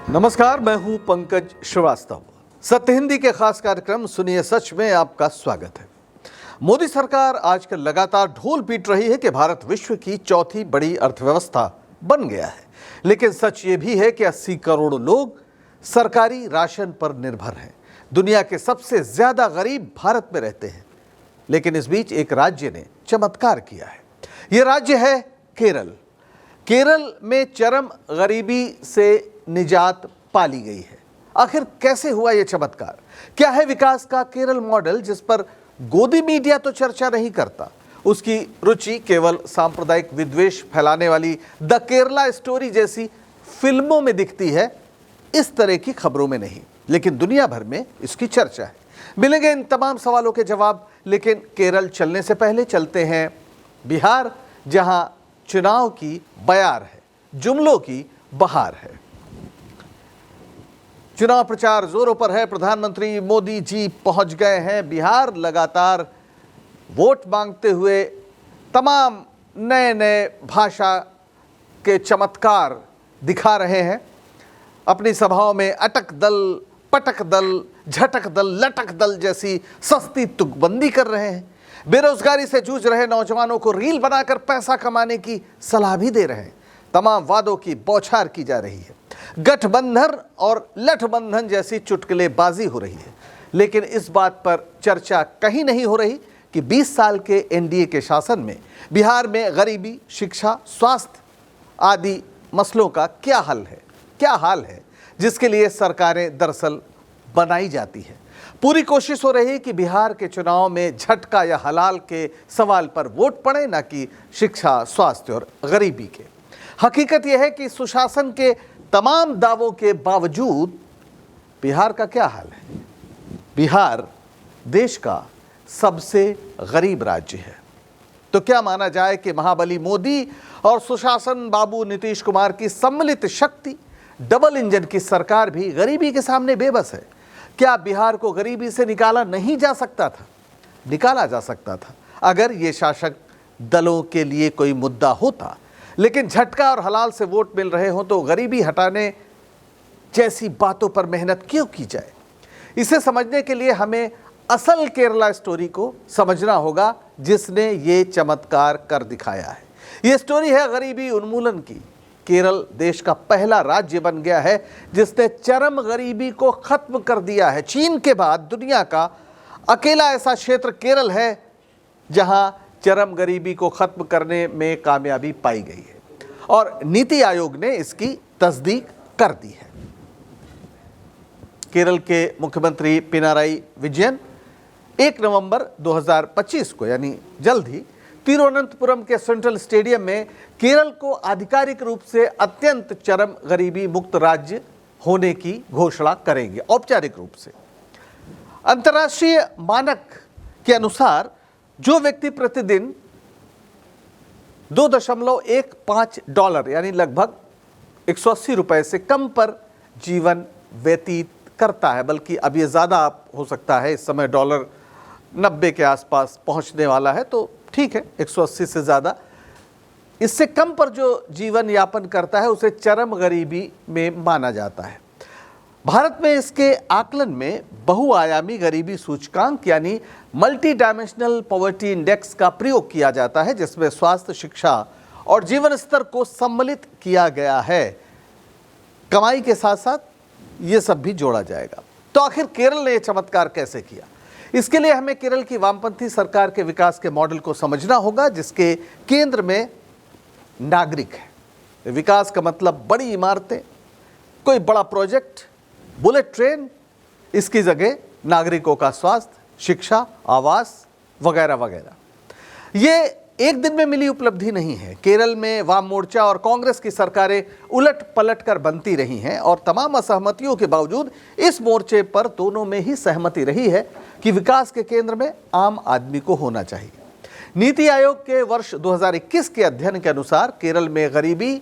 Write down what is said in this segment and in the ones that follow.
नमस्कार, मैं हूं पंकज श्रीवास्तव। सत्य हिंदी के खास कार्यक्रम सुनिए सच में आपका स्वागत है। मोदी सरकार आजकल लगातार ढोल पीट रही है कि भारत विश्व की चौथी बड़ी अर्थव्यवस्था बन गया है, लेकिन सच ये भी है कि 80 करोड़ लोग सरकारी राशन पर निर्भर हैं। दुनिया के सबसे ज्यादा गरीब भारत में रहते हैं, लेकिन इस बीच एक राज्य ने चमत्कार किया है। यह राज्य है केरल। केरल में चरम गरीबी से निजात पाली गई है। आखिर कैसे हुआ यह चमत्कार? क्या है विकास का केरल मॉडल जिस पर गोदी मीडिया तो चर्चा नहीं करता? उसकी रुचि केवल सांप्रदायिक विद्वेष फैलाने वाली द केरला स्टोरी जैसी फिल्मों में दिखती है, इस तरह की खबरों में नहीं, लेकिन दुनिया भर में इसकी चर्चा है। मिलेंगे इन तमाम सवालों के जवाब, लेकिन केरल चलने से पहले चलते हैं बिहार, जहां चुनाव की बयार है, जुमलों की बहार है। चुनाव प्रचार जोरों पर है। प्रधानमंत्री मोदी जी पहुंच गए हैं बिहार। लगातार वोट मांगते हुए तमाम नए नए भाषा के चमत्कार दिखा रहे हैं। अपनी सभाओं में अटक दल, पटक दल, झटक दल, लटक दल जैसी सस्ती तुकबंदी कर रहे हैं। बेरोजगारी से जूझ रहे नौजवानों को रील बनाकर पैसा कमाने की सलाह भी दे रहे हैं। तमाम वादों की बौछार की जा रही है। गठबंधन और लठबंधन जैसी चुटकुलेबाजी हो रही है, लेकिन इस बात पर चर्चा कहीं नहीं हो रही कि 20 साल के एनडीए के शासन में बिहार में गरीबी, शिक्षा, स्वास्थ्य आदि मसलों का क्या हाल है, जिसके लिए सरकारें दरअसल बनाई जाती है। पूरी कोशिश हो रही है कि बिहार के चुनाव में झटका या हलाल के सवाल पर वोट पड़े, ना कि शिक्षा, स्वास्थ्य और गरीबी के। हकीकत यह है कि सुशासन के तमाम दावों के बावजूद बिहार का क्या हाल है? बिहार देश का सबसे गरीब राज्य है। तो क्या माना जाए कि महाबली मोदी और सुशासन बाबू नीतीश कुमार की सम्मिलित शक्ति, डबल इंजन की सरकार भी गरीबी के सामने बेबस है? क्या बिहार को गरीबी से निकाला नहीं जा सकता था? निकाला जा सकता था अगर ये शासक दलों के लिए कोई मुद्दा होता, लेकिन झटका और हलाल से वोट मिल रहे हों तो गरीबी हटाने जैसी बातों पर मेहनत क्यों की जाए? इसे समझने के लिए हमें असल केरला स्टोरी को समझना होगा, जिसने ये चमत्कार कर दिखाया है। ये स्टोरी है गरीबी उन्मूलन की। केरल देश का पहला राज्य बन गया है जिसने चरम गरीबी को खत्म कर दिया है। चीन के बाद दुनिया का अकेला ऐसा क्षेत्र केरल है जहां चरम गरीबी को खत्म करने में कामयाबी पाई गई है, और नीति आयोग ने इसकी तस्दीक कर दी है। केरल के मुख्यमंत्री पिनाराई विजयन 1 नवंबर 2025 को, यानी जल्द ही, तिरुवनंतपुरम के सेंट्रल स्टेडियम में केरल को आधिकारिक रूप से अत्यंत चरम गरीबी मुक्त राज्य होने की घोषणा करेंगे, औपचारिक रूप से। अंतर्राष्ट्रीय मानक के अनुसार जो व्यक्ति प्रतिदिन $2.15 यानी लगभग 180 रुपए से कम पर जीवन व्यतीत करता है, बल्कि अब ये ज़्यादा हो सकता है, इस समय डॉलर 90 के आसपास पहुंचने वाला है, तो ठीक है, 180 से ज़्यादा, इससे कम पर जो जीवन यापन करता है उसे चरम गरीबी में माना जाता है। भारत में इसके आकलन में बहुआयामी गरीबी सूचकांक यानी मल्टी डायमेंशनल पॉवर्टी इंडेक्स का प्रयोग किया जाता है, जिसमें स्वास्थ्य, शिक्षा और जीवन स्तर को सम्मिलित किया गया है। कमाई के साथ साथ ये सब भी जोड़ा जाएगा। तो आखिर केरल ने यह चमत्कार कैसे किया? इसके लिए हमें केरल की वामपंथी सरकार के विकास के मॉडल को समझना होगा, जिसके केंद्र में नागरिक है। विकास का मतलब बड़ी इमारतें, कोई बड़ा प्रोजेक्ट, बुलेट ट्रेन, इसकी जगह नागरिकों का स्वास्थ्य, शिक्षा, आवास वगैरह वगैरह। ये एक दिन में मिली उपलब्धि नहीं है। केरल में वाम मोर्चा और कांग्रेस की सरकारें उलट पलट कर बनती रही हैं, और तमाम असहमतियों के बावजूद इस मोर्चे पर दोनों में ही सहमति रही है कि विकास के केंद्र में आम आदमी को होना चाहिए। नीति आयोग के वर्ष 2021 के अध्ययन के अनुसार केरल में गरीबी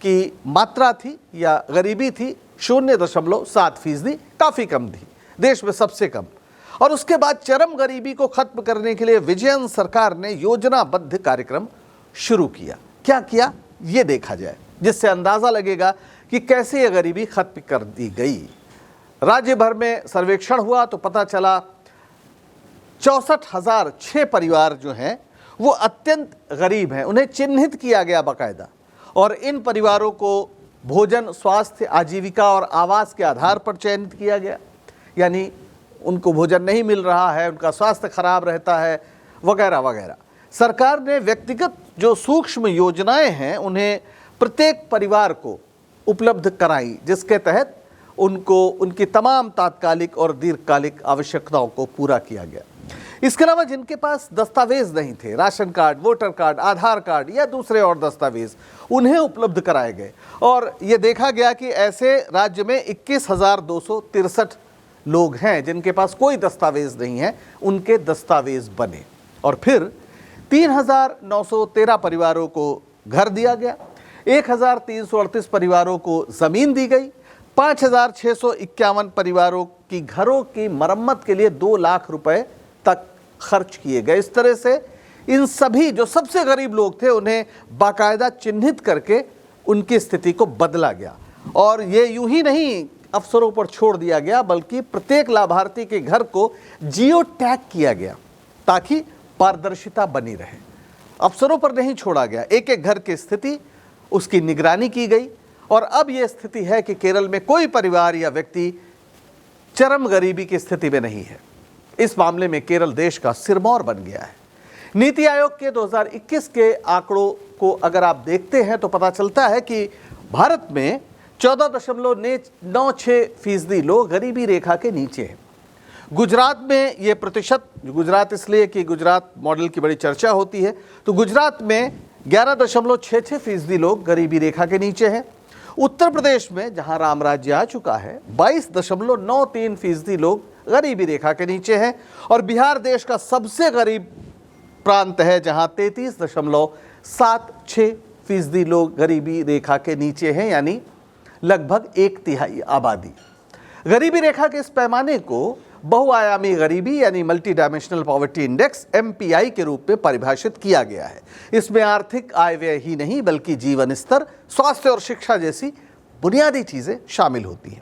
की मात्रा थी, या गरीबी थी 0.7%, काफ़ी कम थी, देश में सबसे कम। और उसके बाद चरम गरीबी को खत्म करने के लिए विजयन सरकार ने योजनाबद्ध कार्यक्रम शुरू किया। क्या किया ये देखा जाए, जिससे अंदाजा लगेगा कि कैसे ये गरीबी खत्म कर दी गई। राज्य भर में सर्वेक्षण हुआ तो पता चला 64,006 परिवार जो हैं वो अत्यंत गरीब हैं, उन्हें चिन्हित किया गया बाकायदा, और इन परिवारों को भोजन, स्वास्थ्य, आजीविका और आवास के आधार पर चयनित किया गया। यानी उनको भोजन नहीं मिल रहा है, उनका स्वास्थ्य खराब रहता है, वगैरह वगैरह। सरकार ने व्यक्तिगत जो सूक्ष्म योजनाएं हैं उन्हें प्रत्येक परिवार को उपलब्ध कराई, जिसके तहत उनको उनकी तमाम तात्कालिक और दीर्घकालिक आवश्यकताओं को पूरा किया गया। इसके अलावा जिनके पास दस्तावेज नहीं थे, राशन कार्ड, वोटर कार्ड, आधार कार्ड या दूसरे और दस्तावेज, उन्हें उपलब्ध कराए गए। और ये देखा गया कि ऐसे राज्य में 21,263 लोग हैं जिनके पास कोई दस्तावेज नहीं है, उनके दस्तावेज बने। और फिर 3,913 परिवारों को घर दिया गया, 1,338 परिवारों को ज़मीन दी गई, 5,651 परिवारों की घरों की मरम्मत के लिए 2 लाख रुपए तक खर्च किए गए। इस तरह से इन सभी जो सबसे गरीब लोग थे उन्हें बाकायदा चिन्हित करके उनकी स्थिति को बदला गया। और ये यूं ही नहीं अफसरों पर छोड़ दिया गया, बल्कि प्रत्येक लाभार्थी के घर को जियो टैग किया गया ताकि पारदर्शिता बनी रहे। अफसरों पर नहीं छोड़ा गया, एक एक घर की स्थिति उसकी निगरानी की गई। और अब यह स्थिति है कि केरल में कोई परिवार या व्यक्ति चरम गरीबी की स्थिति में नहीं है। इस मामले में केरल देश का सिरमौर बन गया है। नीति आयोग के 2021 के आंकड़ों को अगर आप देखते हैं तो पता चलता है कि भारत में 14.96% लोग गरीबी रेखा के नीचे हैं। गुजरात में ये प्रतिशत, गुजरात इसलिए कि गुजरात मॉडल की बड़ी चर्चा होती है, तो गुजरात में 11.66% लोग गरीबी रेखा के नीचे हैं। उत्तर प्रदेश में, जहां राम राज्य आ चुका है, 22.93% लोग गरीबी रेखा के नीचे हैं। और बिहार देश का सबसे गरीब प्रांत है, जहां 33.76% लोग गरीबी रेखा के नीचे हैं, यानी लगभग 1/3 आबादी। गरीबी रेखा के इस पैमाने को बहुआयामी गरीबी यानी multi dimensional poverty index MPI के रूप में परिभाषित किया गया है। इसमें आर्थिक आय व्यय ही नहीं बल्कि जीवन स्तर, स्वास्थ्य और शिक्षा जैसी बुनियादी चीजें शामिल होती हैं।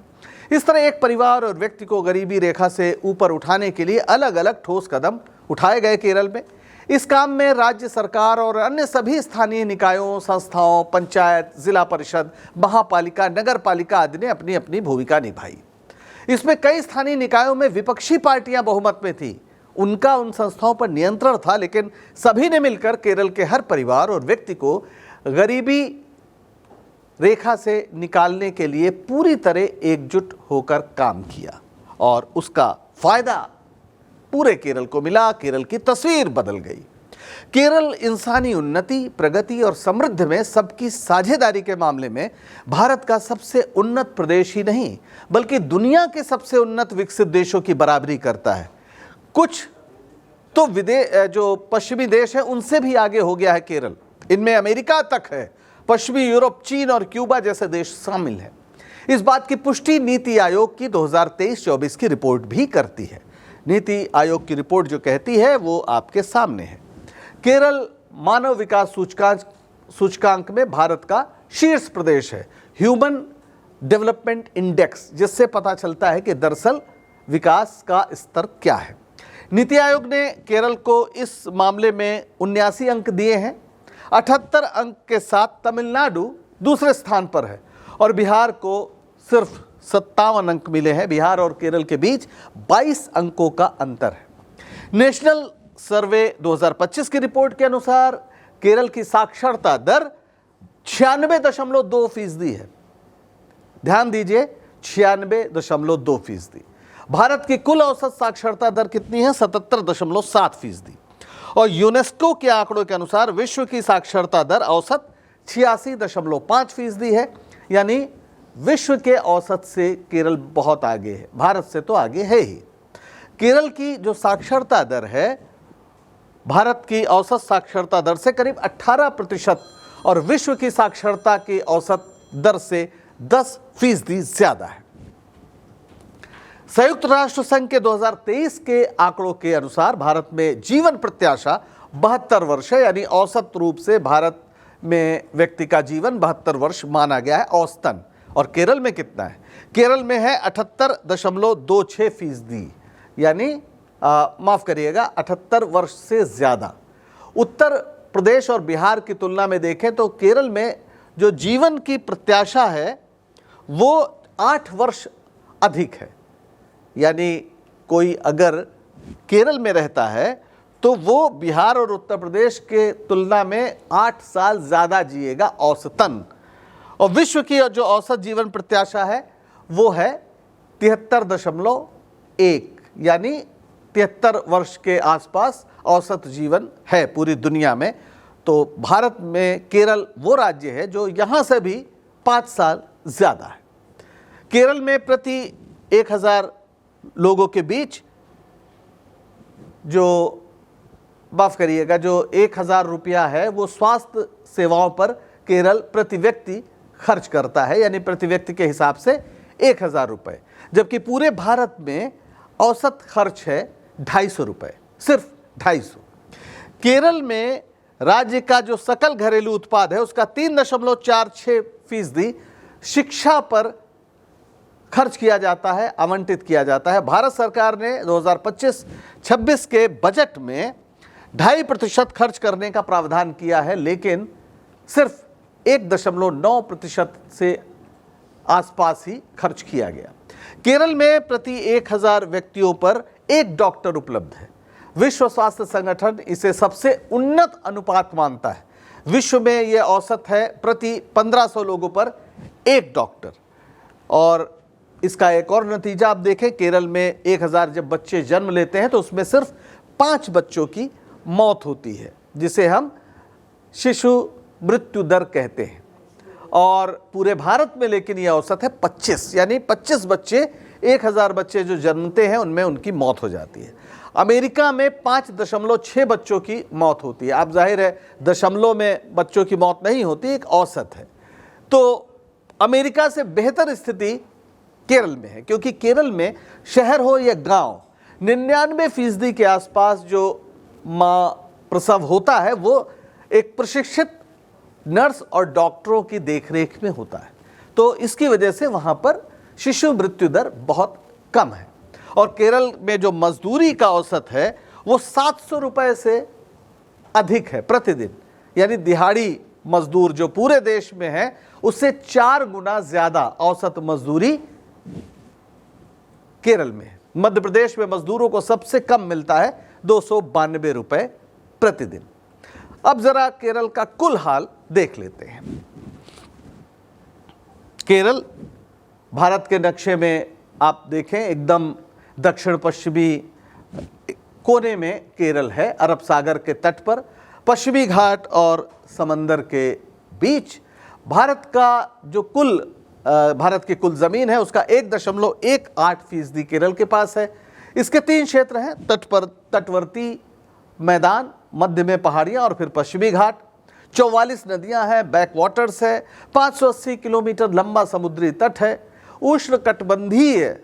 इस तरह एक परिवार और व्यक्ति को गरीबी रेखा से ऊपर उठाने के लिए अलग अलग ठोस कदम उठाए गए केरल में। इस काम में राज्य सरकार और अन्य सभी स्थानीय निकायों, संस्थाओं, पंचायत, जिला परिषद, महापालिका, नगर पालिका आदि ने अपनी अपनी भूमिका निभाई। इसमें कई स्थानीय निकायों में विपक्षी पार्टियां बहुमत में थी, उनका उन संस्थाओं पर नियंत्रण था, लेकिन सभी ने मिलकर केरल के हर परिवार और व्यक्ति को गरीबी रेखा से निकालने के लिए पूरी तरह एकजुट होकर काम किया और उसका फायदा पूरे केरल को मिला। केरल की तस्वीर बदल गई। केरल इंसानी उन्नति, प्रगति और समृद्ध में सबकी साझेदारी के मामले में भारत का सबसे उन्नत प्रदेश ही नहीं बल्कि दुनिया के सबसे उन्नत विकसित देशों की बराबरी करता है। कुछ तो जो पश्चिमी देश है उनसे भी आगे हो गया है केरल। इनमें अमेरिका तक है, पश्चिमी यूरोप, चीन और क्यूबा जैसे देश शामिल हैं। इस बात की पुष्टि नीति आयोग की 2023-24 की रिपोर्ट भी करती है। नीति आयोग की रिपोर्ट जो कहती है वो आपके सामने है। केरल मानव विकास सूचकांक में भारत का शीर्ष प्रदेश है, ह्यूमन डेवलपमेंट इंडेक्स, जिससे पता चलता है कि दरअसल विकास का स्तर क्या है। नीति आयोग ने केरल को इस मामले में 79 अंक दिए हैं। 78 अंक के साथ तमिलनाडु दूसरे स्थान पर है और बिहार को सिर्फ 57 अंक मिले हैं। बिहार और केरल के बीच 22 अंकों का अंतर है। नेशनल सर्वे 2025 की रिपोर्ट के अनुसार केरल की साक्षरता दर 96.2% है। ध्यान दीजिए, 96.2%। भारत की कुल औसत साक्षरता दर कितनी है? 77.7%। और यूनेस्को के आंकड़ों के अनुसार विश्व की साक्षरता दर औसत 86.5% है, यानी विश्व के औसत से केरल बहुत आगे है। भारत से तो आगे है ही। केरल की जो साक्षरता दर है भारत की औसत साक्षरता दर से करीब 18% और विश्व की साक्षरता की औसत दर से 10% ज्यादा है। संयुक्त राष्ट्र संघ के 2023 के आंकड़ों के अनुसार भारत में जीवन प्रत्याशा 72 वर्ष है, यानी औसत रूप से भारत में व्यक्ति का जीवन 72 वर्ष माना गया है औसतन। और केरल में कितना है? केरल में है 78.26%, यानी माफ़ करिएगा 78 वर्ष से ज़्यादा। उत्तर प्रदेश और बिहार की तुलना में देखें तो केरल में जो जीवन की प्रत्याशा है वो 8 वर्ष अधिक है। यानी कोई अगर केरल में रहता है तो वो बिहार और उत्तर प्रदेश के तुलना में 8 साल ज़्यादा जिएगा औसतन। और विश्व की जो औसत जीवन प्रत्याशा है वो है 73.1, यानी 73 वर्ष के आसपास औसत जीवन है पूरी दुनिया में। तो भारत में केरल वो राज्य है जो यहाँ से भी 5 साल ज़्यादा है। केरल में प्रति 1000 लोगों के बीच जो माफ़ करिएगा जो 1000 रुपया है वो स्वास्थ्य सेवाओं पर केरल प्रति व्यक्ति खर्च करता है, यानी प्रति व्यक्ति के हिसाब से 1000 रुपये, जबकि पूरे भारत में औसत खर्च है 250 रुपये, सिर्फ 250। केरल में राज्य का जो सकल घरेलू उत्पाद है उसका 3.46% शिक्षा पर खर्च किया जाता है, आवंटित किया जाता है। भारत सरकार ने 2025-26 के बजट में 2.5% खर्च करने का प्रावधान किया है, लेकिन सिर्फ 1.9% से आसपास ही खर्च किया गया। केरल में प्रति 1000 व्यक्तियों पर 1 डॉक्टर उपलब्ध है। विश्व स्वास्थ्य संगठन इसे सबसे उन्नत अनुपात मानता है। विश्व में यह औसत है प्रति 1500 लोगों पर 1 डॉक्टर। और इसका एक और नतीजा आप देखें, केरल में 1000 जब बच्चे जन्म लेते हैं तो उसमें सिर्फ 5 बच्चों की मौत होती है, जिसे हम शिशु मृत्यु दर कहते हैं। और पूरे भारत में लेकिन यह औसत है 25, यानी 25 बच्चे 1000 बच्चे जो जन्मते हैं उनमें उनकी मौत हो जाती है। अमेरिका में 5.6 बच्चों की मौत होती है। आप जाहिर है दशमलव में बच्चों की मौत नहीं होती, एक औसत है। तो अमेरिका से बेहतर स्थिति केरल में है, क्योंकि केरल में शहर हो या गांव 99% के आसपास जो माँ प्रसव होता है वो एक प्रशिक्षित नर्स और डॉक्टरों की देखरेख में होता है। तो इसकी वजह से वहाँ पर शिशु मृत्यु दर बहुत कम है। और केरल में जो मजदूरी का औसत है वो 700 रुपये से अधिक है प्रतिदिन, यानी दिहाड़ी मजदूर जो पूरे देश में है उससे 4 गुना ज़्यादा औसत मजदूरी केरल में है। मध्य प्रदेश में मजदूरों को सबसे कम मिलता है 292 रुपये प्रतिदिन। अब जरा केरल का कुल हाल देख लेते हैं। केरल भारत के नक्शे में आप देखें एकदम दक्षिण पश्चिमी कोने में केरल है, अरब सागर के तट पर, पश्चिमी घाट और समंदर के बीच। भारत की कुल ज़मीन है उसका 1.18% केरल के पास है। इसके 3 क्षेत्र हैं, तटवर्ती मैदान, मध्य में पहाड़ियाँ और फिर पश्चिमी घाट। 44 नदियाँ हैं, बैक वाटर्स है, 580 किलोमीटर लंबा समुद्री तट है, उष्णकटिबंधीय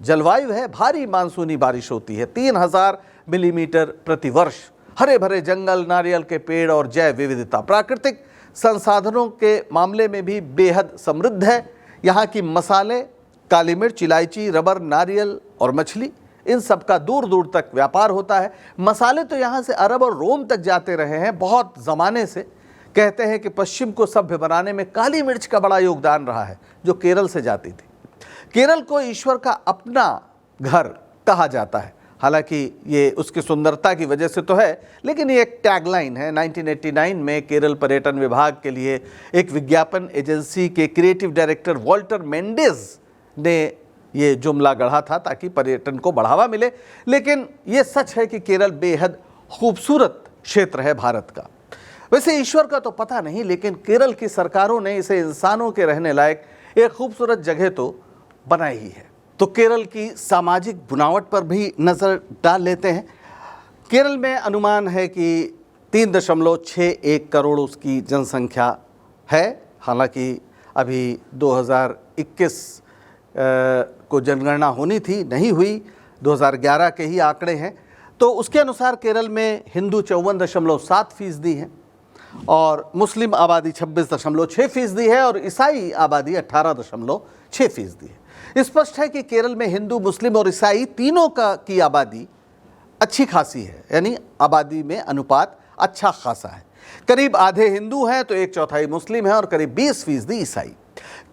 जलवायु है, भारी मानसूनी बारिश होती है 3000 मिलीमीटर प्रति वर्ष, हरे भरे जंगल, नारियल के पेड़ और जैव विविधता। प्राकृतिक संसाधनों के मामले में भी बेहद समृद्ध है। यहाँ की मसाले, काली मिर्च, इलायची, रबर, नारियल और मछली, इन सब का दूर दूर तक व्यापार होता है। मसाले तो यहाँ से अरब और रोम तक जाते रहे हैं बहुत ज़माने से। कहते हैं कि पश्चिम को सभ्य बनाने में काली मिर्च का बड़ा योगदान रहा है जो केरल से जाती थी। केरल को ईश्वर का अपना घर कहा जाता है। हालांकि ये उसकी सुंदरता की वजह से तो है, लेकिन ये एक टैगलाइन है। 1989 में केरल पर्यटन विभाग के लिए एक विज्ञापन एजेंसी के क्रिएटिव डायरेक्टर वॉल्टर मेंडेज ने ये जुमला गढ़ा था ताकि पर्यटन को बढ़ावा मिले। लेकिन ये सच है कि केरल बेहद खूबसूरत क्षेत्र है भारत का। वैसे ईश्वर का तो पता नहीं, लेकिन केरल की सरकारों ने इसे इंसानों के रहने लायक एक खूबसूरत जगह तो बनाई ही है। तो केरल की सामाजिक बुनावट पर भी नज़र डाल लेते हैं। केरल में अनुमान है कि 3.61 करोड़ उसकी जनसंख्या है। हालांकि अभी 2021 को जनगणना होनी थी, नहीं हुई, 2011 के ही आंकड़े हैं। तो उसके अनुसार केरल में हिंदू 54.7% हैं, और मुस्लिम आबादी 26.6% है और ईसाई आबादी 18.6% है। स्पष्ट है कि केरल में हिंदू, मुस्लिम और ईसाई तीनों की आबादी अच्छी खासी है, यानी आबादी में अनुपात अच्छा खासा है। करीब आधे हिंदू हैं तो 1/4 मुस्लिम है और करीब 20% ईसाई।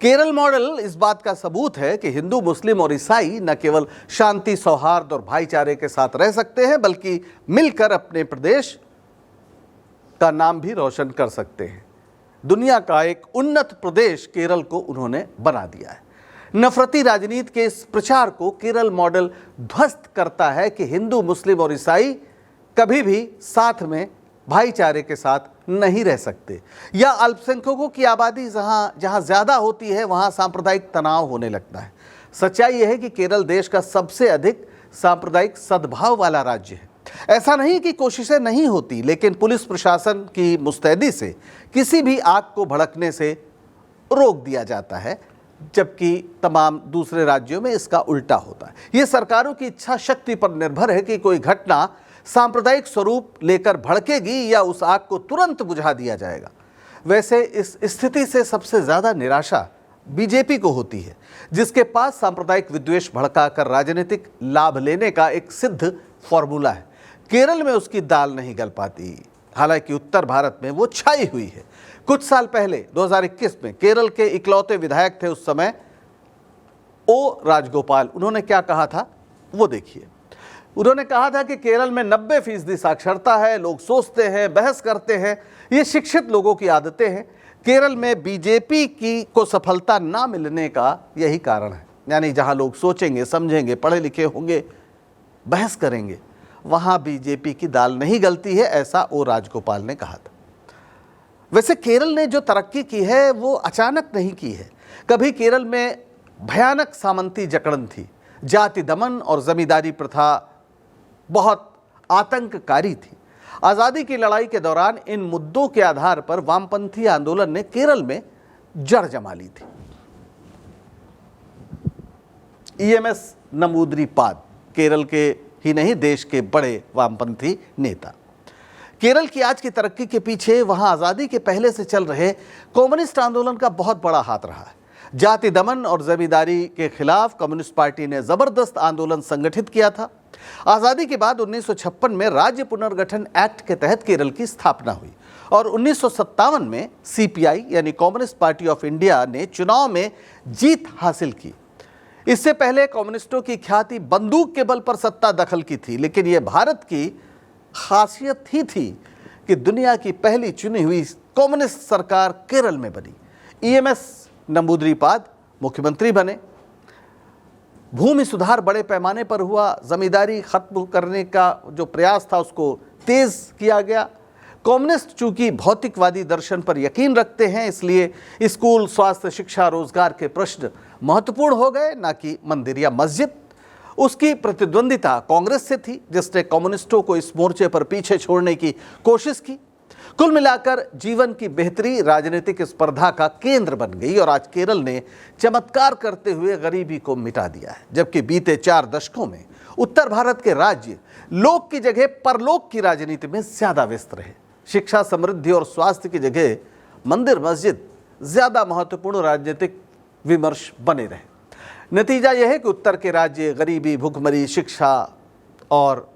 केरल मॉडल इस बात का सबूत है कि हिंदू, मुस्लिम और ईसाई न केवल शांति, सौहार्द और भाईचारे के साथ रह सकते हैं, बल्कि मिलकर अपने प्रदेश का नाम भी रोशन कर सकते हैं। दुनिया का एक उन्नत प्रदेश केरल को उन्होंने बना दिया है। नफरती राजनीति के इस प्रचार को केरल मॉडल ध्वस्त करता है कि हिंदू, मुस्लिम और ईसाई कभी भी साथ में भाईचारे के साथ नहीं रह सकते, या अल्पसंख्यकों की आबादी जहां ज्यादा होती है वहां सांप्रदायिक तनाव होने लगता है। सच्चाई यह है कि केरल देश का सबसे अधिक सांप्रदायिक सद्भाव वाला राज्य है। ऐसा नहीं कि कोशिशें नहीं होती, लेकिन पुलिस प्रशासन की मुस्तैदी से किसी भी आग को भड़कने से रोक दिया जाता है, जबकि तमाम दूसरे राज्यों में इसका उल्टा होता है। ये सरकारों की इच्छा शक्ति पर निर्भर है कि कोई घटना सांप्रदायिक स्वरूप लेकर भड़केगी या उस आग को तुरंत बुझा दिया जाएगा। वैसे इस स्थिति से सबसे ज्यादा निराशा बीजेपी को होती है, जिसके पास सांप्रदायिक विद्वेष भड़काकर राजनीतिक लाभ लेने का एक सिद्ध फॉर्मूला है। केरल में उसकी दाल नहीं गल पाती, हालांकि उत्तर भारत में वो छाई हुई है। कुछ साल पहले 2021 में केरल के इकलौते विधायक थे उस समय ओ राजगोपाल। उन्होंने क्या कहा था वो देखिए। उन्होंने कहा था कि केरल में 90% साक्षरता है, लोग सोचते हैं, बहस करते हैं, ये शिक्षित लोगों की आदतें हैं। केरल में बीजेपी को सफलता ना मिलने का यही कारण है, यानी जहां लोग सोचेंगे, समझेंगे, पढ़े लिखे होंगे, बहस करेंगे, वहां बीजेपी की दाल नहीं गलती है, ऐसा ओ राजगोपाल ने कहा था। वैसे केरल ने जो तरक्की की है वो अचानक नहीं की है। कभी केरल में भयानक सामंती जकड़न थी, जाति दमन और जमींदारी प्रथा बहुत आतंककारी थी। आज़ादी की लड़ाई के दौरान इन मुद्दों के आधार पर वामपंथी आंदोलन ने केरल में जड़ जमा ली थी। EMS नंबूदरीपाद केरल के ही नहीं, देश के बड़े वामपंथी नेता। केरल की आज की तरक्की के पीछे वहां आज़ादी के पहले से चल रहे कम्युनिस्ट आंदोलन का बहुत बड़ा हाथ रहा है। जाति दमन और जमींदारी के खिलाफ कम्युनिस्ट पार्टी ने जबरदस्त आंदोलन संगठित किया था। आज़ादी के बाद 1956 में राज्य पुनर्गठन एक्ट के तहत केरल की स्थापना हुई और 1957 में CPI यानी कम्युनिस्ट पार्टी ऑफ इंडिया ने चुनाव में जीत हासिल की। इससे पहले कम्युनिस्टों की ख्याति बंदूक के बल पर सत्ता दखल की थी, लेकिन यह भारत की खासियत ही थी कि दुनिया की पहली चुनी हुई कम्युनिस्ट सरकार केरल में बनी। EMS नंबूदरीपाद मुख्यमंत्री बने। भूमि सुधार बड़े पैमाने पर हुआ। जमींदारी खत्म करने का जो प्रयास था उसको तेज किया गया। कम्युनिस्ट चूंकि भौतिकवादी दर्शन पर यकीन रखते हैं, इसलिए स्कूल, स्वास्थ्य, शिक्षा, रोजगार के प्रश्न महत्वपूर्ण हो गए, ना कि मंदिर या मस्जिद। उसकी प्रतिद्वंदिता कांग्रेस से थी, जिसने कम्युनिस्टों को इस मोर्चे पर पीछे छोड़ने की कोशिश की। कुल मिलाकर जीवन की बेहतरी राजनीतिक स्पर्धा का केंद्र बन गई और आज केरल ने चमत्कार करते हुए गरीबी को मिटा दिया है। जबकि बीते 4 दशकों में उत्तर भारत के राज्य लोक की जगह परलोक की राजनीति में ज्यादा व्यस्त रहे। शिक्षा, समृद्धि और स्वास्थ्य की जगह मंदिर, मस्जिद ज्यादा महत्वपूर्ण राजनीतिक विमर्श बने रहे। नतीजा यह है कि उत्तर के राज्य गरीबी, भुखमरी, शिक्षा और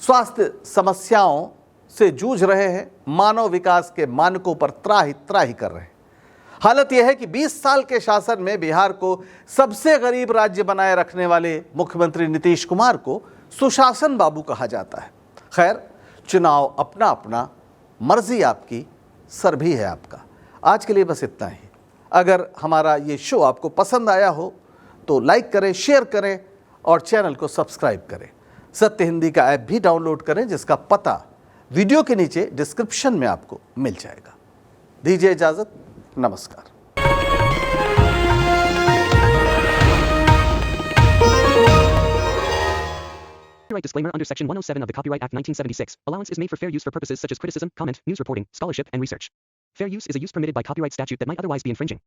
स्वास्थ्य समस्याओं से जूझ रहे हैं, मानव विकास के मानकों पर त्राही त्राही कर रहे हैं। हालत यह है कि 20 साल के शासन में बिहार को सबसे गरीब राज्य बनाए रखने वाले मुख्यमंत्री नीतीश कुमार को सुशासन बाबू कहा जाता है। खैर, चुनाव अपना अपना, मर्जी आपकी, सर भी है आपका। आज के लिए बस इतना ही। अगर हमारा ये शो आपको पसंद आया हो तो लाइक करें, शेयर करें और चैनल को सब्सक्राइब करें। सत्य हिंदी का ऐप भी डाउनलोड करें, जिसका पता वीडियो के नीचे डिस्क्रिप्शन में आपको मिल जाएगा। दीजिए इजाजत, नमस्कार। Copyright disclaimer under Section 107 of the Copyright Act 1976. Allowance is made for fair use for purposes such as criticism, comment, news reporting, scholarship, and research. Fair use is a use permitted by copyright statute that might otherwise be infringing.